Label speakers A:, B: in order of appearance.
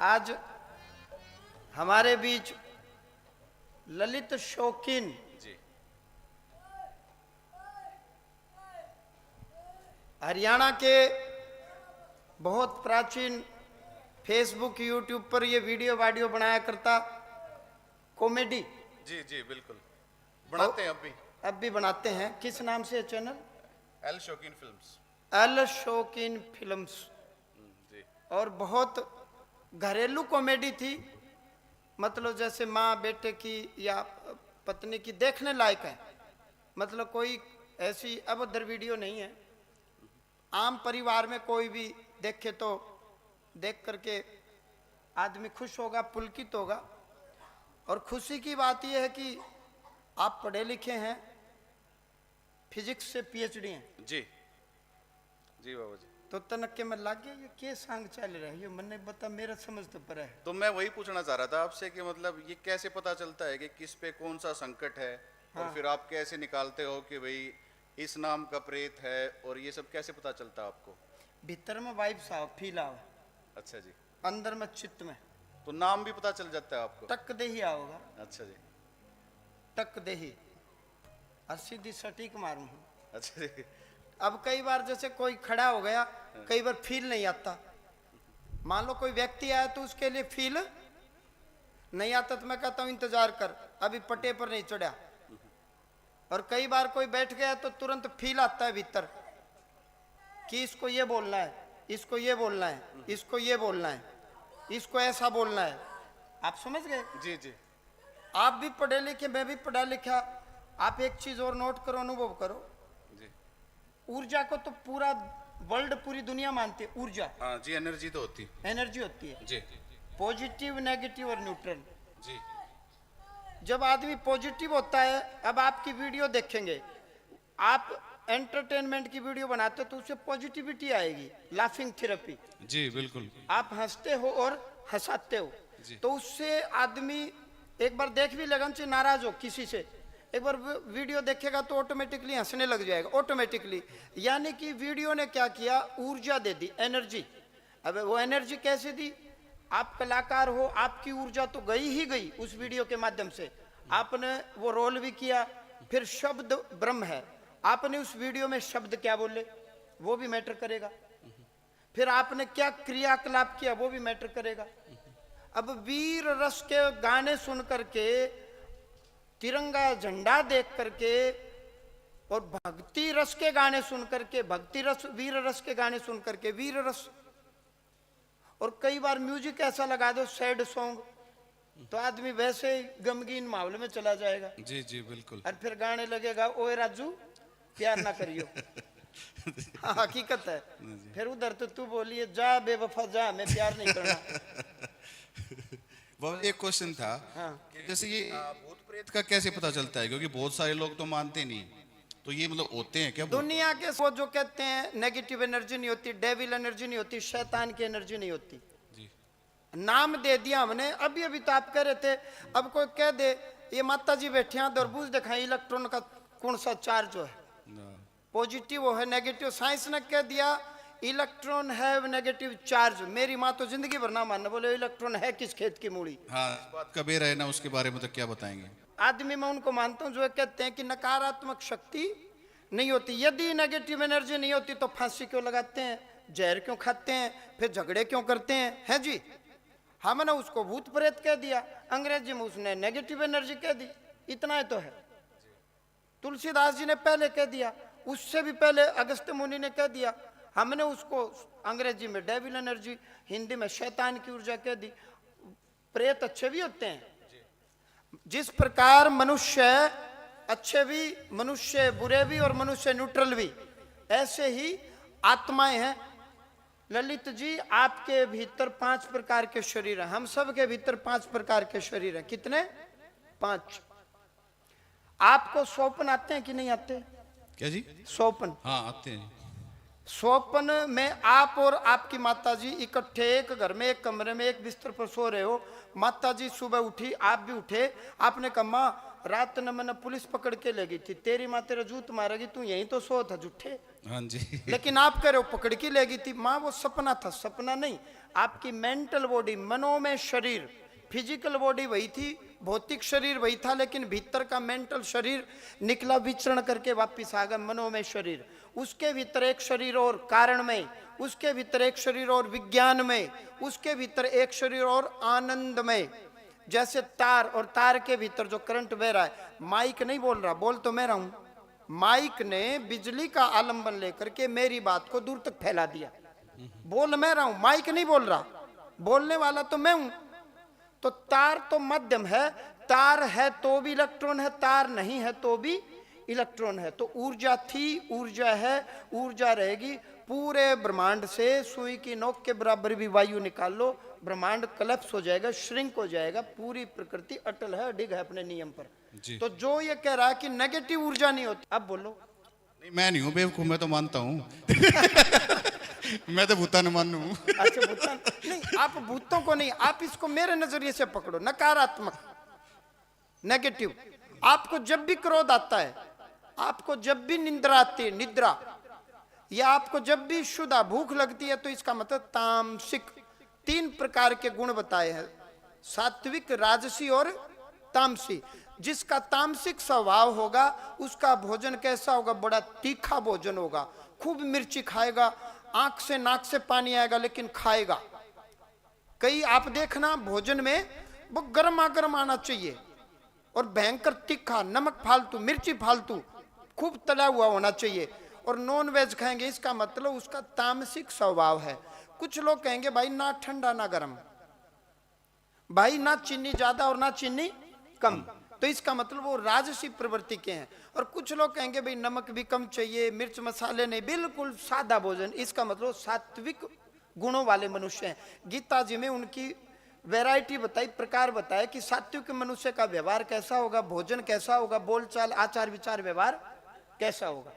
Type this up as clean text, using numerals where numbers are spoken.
A: आज हमारे बीच ललित शौकीन
B: जी
A: हरियाणा के बहुत प्राचीन फेसबुक यूट्यूब पर ये वीडियो बनाया करता कॉमेडी
B: जी जी बिल्कुल बनाते हैं
A: अब भी बनाते हैं। किस नाम से चैनल?
B: एल शौकीन फिल्म्स।
A: एल शौकीन फिल्म्स।
B: जी
A: और बहुत घरेलू कॉमेडी थी, मतलब जैसे माँ बेटे की या पत्नी की, देखने लायक है। मतलब कोई ऐसी अभद्र वीडियो नहीं है। आम परिवार में कोई भी देखे तो देख करके आदमी खुश होगा, पुलकित होगा। और खुशी की बात यह है कि आप पढ़े लिखे हैं, फिजिक्स से पीएचडी हैं।
B: जी जी बाबा जी।
A: तो तनक्के में लग गया ये क्या सांग चल रही है, मैंने बता, मेरा समझ तो पर है।
B: तो मैं वही पूछना चाह रहा था आपसे कि मतलब ये कैसे पता चलता है कि किस पे कौन सा संकट है,
A: हाँ।
B: और फिर आप कैसे निकालते हो कि भाई इस नाम का प्रेत है, और ये सब कैसे पता चलता है आपको?
A: भीतर में वाइब्स आओ, फील आओ,
B: अच्छा जी।
A: अंदर में चित्त में
B: तो नाम भी पता चल जाता है आपको?
A: टक देही आओगा।
B: अच्छा जी।
A: टक देही और सीधी सटीक मारूं।
B: अच्छा जी।
A: अब कई बार जैसे कोई खड़ा हो गया, कई बार फील नहीं आता। मान लो कोई व्यक्ति आया तो उसके लिए फील नहीं आता, तो मैं कहता हूं इंतजार कर, अभी पट्टे पर नहीं चढ़ा। और कई बार कोई बैठ गया तो तुरंत फील आता है भीतर कि इसको ये बोलना है, इसको ये बोलना है, इसको ये बोलना है, इसको ऐसा बोलना है। आप समझ गए?
B: जी जी।
A: आप भी पढ़े लिखे, मैं भी पढ़ा लिखा। आप एक चीज और नोट करो, अनुभव करो।
B: जी
A: ऊर्जा को तो पूरा वर्ल्ड, पूरी दुनिया मानती है। ऊर्जा,
B: हाँ जी, एनर्जी तो होती
A: एनर्जी होती है,
B: जी
A: पॉजिटिव, नेगेटिव और न्यूट्रल।
B: जी।
A: जब आदमी पॉजिटिव होता है, अब आपकी वीडियो देखेंगे, आप एंटरटेनमेंट की वीडियो बनाते हो तो उससे पॉजिटिविटी आएगी, लाफिंग थेरेपी।
B: जी बिल्कुल।
A: आप हंसते हो और हंसाते हो, तो उससे आदमी एक बार देख भी लगन से नाराज हो किसी से, एक बार वीडियो देखेगा तो ऑटोमेटिकली हंसने लग जाएगा, ऑटोमेटिकली। यानी कि वीडियो ने क्या किया, ऊर्जा दे दी, एनर्जी। अब वो एनर्जी कैसे दी? आप कलाकार हो, आपकी ऊर्जा तो गई ही गई उस वीडियो के माध्यम से। आपने वो रोल भी किया, फिर शब्द ब्रह्म है, आपने उस वीडियो में शब्द क्या बोले वो भी मैटर करेगा। फिर आपने क्या क्रियाकलाप किया वो भी मैटर करेगा। अब वीर रस के गाने सुन करके, तिरंगा झंडा देख करके, और भक्ति रस के गाने सुन करके, भक्ति रस, वीर रस के गाने सुन करके वीर रस, और कई बार म्यूजिक ऐसा लगा दो सैड सॉन्ग, तो आदमी वैसे ही गमगीन माहौल में चला जाएगा।
B: जी जी बिल्कुल।
A: और फिर गाने लगेगा, ओए राजू प्यार ना करियो। हाँ, हकीकत है। फिर उधर तो तू बोलिए, जा बेवफा जा, मैं प्यार नहीं करना।
C: वो एक क्वेश्चन था।
A: हाँ।
C: कि जैसे ये भूत प्रेत का कैसे पता चलता है, क्योंकि बहुत सारे लोग तो मानते नहीं, तो ये मतलब होते हैं क्या भूत?
A: दुनिया के वो जो कहते हैं नेगेटिव एनर्जी नहीं होती, डेविल एनर्जी नहीं होती, शैतान की एनर्जी नहीं होती।
C: जी
A: नाम दे दिया हमने। अभी अभी तो आप कह रहे थे, अब कोई कह दे ये माता जी बैठे हैं, तरबूज दिखाएं, इलेक्ट्रॉन का कौन सा चार्ज जो है, पॉजिटिव वो है, नेगेटिव। साइंस ने कह दिया इलेक्ट्रॉन है नेगेटिव चार्ज। मेरी माँ तो जिंदगी भर ना मानना, बोले इलेक्ट्रॉन है किस खेत की मूड़ी।
C: हाँ, इस बात का बेर है ना, उसके बारे में तो क्या बताएंगे?
A: आदमी मैं उनको मानता हूँ जो कहते हैं कि नकारात्मक शक्ति नहीं होती। यदि नेगेटिव एनर्जी नहीं होती तो फांसी क्यों लगाते हैं, जहर क्यों खाते हैं, फिर झगड़े क्यों करते हैं? है जी, हमने उसको भूत प्रेत कह दिया, अंग्रेजी में उसने नेगेटिव एनर्जी कह दी, इतना ही तो है। तुलसीदास जी ने पहले कह दिया, उससे भी पहले अगस्त्य मुनि ने कह दिया, हमने उसको अंग्रेजी में डेविल एनर्जी, हिंदी में शैतान की ऊर्जा कह दी। प्रेत अच्छे भी होते हैं, जिस प्रकार मनुष्य अच्छे भी, मनुष्य बुरे भी, और मनुष्य न्यूट्रल भी, ऐसे ही आत्माएं हैं। ललित जी, आपके भीतर 5 प्रकार के शरीर हैं, हम सब के भीतर 5 प्रकार के शरीर हैं। कितने? 5। आपको स्वप्न आते हैं कि नहीं आते?
C: क्या जी?
A: स्वप्न?
C: हाँ आते हैं।
A: स्वप्न में आप और आपकी माताजी इकट्ठे एक घर में, एक कमरे में, एक बिस्तर पर सो रहे हो। माताजी सुबह उठी, आप भी उठे, आपने कहा माँ रात न मैंने पुलिस पकड़ के ले गई थी, तेरी माँ तेरा जूत मारेगी, तू यहीं तो सो था झूठे।
C: हाँ जी।
A: लेकिन आप कह रहे हो पकड़ के ले गई थी, माँ वो सपना था, सपना नहीं। आपकी मेंटल बॉडी, मनोमय शरीर, फिजिकल बॉडी वही थी, भौतिक शरीर वही था, लेकिन भीतर का मेंटल शरीर निकला, विचरण करके वापिस आ गया मनोमय शरीर। उसके भीतर एक शरीर और कारणमय, उसके भीतर एक शरीर और विज्ञानमय, उसके भीतर एक शरीर और आनंदमय। जैसे तार, और तार के भीतर जो करंट बह रहा है, माइक नहीं बोल रहा, बोल तो मैं रहा हूं। माइक ने बिजली का आलंबन लेकर के मेरी बात को दूर तक फैला दिया। बोल मैं रहा हूं, माइक नहीं बोल रहा, बोलने वाला तो मैं हूं। तो तार तो माध्यम है, तार है तो भी इलेक्ट्रॉन है, तार नहीं है तो भी इलेक्ट्रॉन है। तो ऊर्जा थी, ऊर्जा है, ऊर्जा रहेगी। पूरे ब्रह्मांड से सुई की नोक के बराबर भी वायु निकाल लो, ब्रह्मांड कलेप्स हो जाएगा, श्रिंक हो जाएगा। पूरी प्रकृति अटल है, अडिग है अपने नियम पर। तो जो ये कह रहा है कि नेगेटिव ऊर्जा नहीं होती, अब बोलो।
C: नहीं, मैं नहीं हूँ बेवकूफ, मैं तो मानता हूँ। मैं तो भूतान मानू हूँ।
A: अच्छा भूतान नहीं, आप भूतों को नहीं, आप इसको मेरे नजरिए से पकड़ो, नकारात्मक, नेगेटिव। आपको जब भी क्रोध आता है, आपको जब भी निद्रा आती है, निद्रा, या आपको जब भी शुदा भूख लगती है, तो इसका मतलब तामसिक 3 प्रकार के गुण बताए हैं, सात्विक, राजसी और तामसी। जिसका तामसिक स्वभाव होगा उसका भोजन कैसा होगा? बड़ा तीखा भोजन होगा, खूब मिर्ची खाएगा, आंख से नाक से पानी आएगा, लेकिन खाएगा। कई आप देखना भोजन में वो गर्मा गर्म आना चाहिए, और भयंकर तीखा, नमक फालतू, मिर्ची फालतू, खूब तला हुआ होना चाहिए। और नॉन वेज खाएंगे, इसका मतलब उसका तामसिक स्वभाव है। कुछ लोग कहेंगे भाई ना ठंडा ना गर्म, भाई ना चीनी ज्यादा और ना चीनी कम, तो इसका मतलब वो राजसी प्रवृत्ति के हैं। और कुछ लोग कहेंगे भाई नमक भी कम चाहिए, मिर्च मसाले नहीं, बिल्कुल सादा भोजन, इसका मतलब सात्विक गुणों वाले मनुष्य हैं। गीता जी में उनकी वैरायटी बताई, प्रकार बताया कि सात्विक मनुष्य का व्यवहार कैसा होगा, भोजन कैसा होगा, बोलचाल, आचार विचार, व्यवहार कैसा होगा।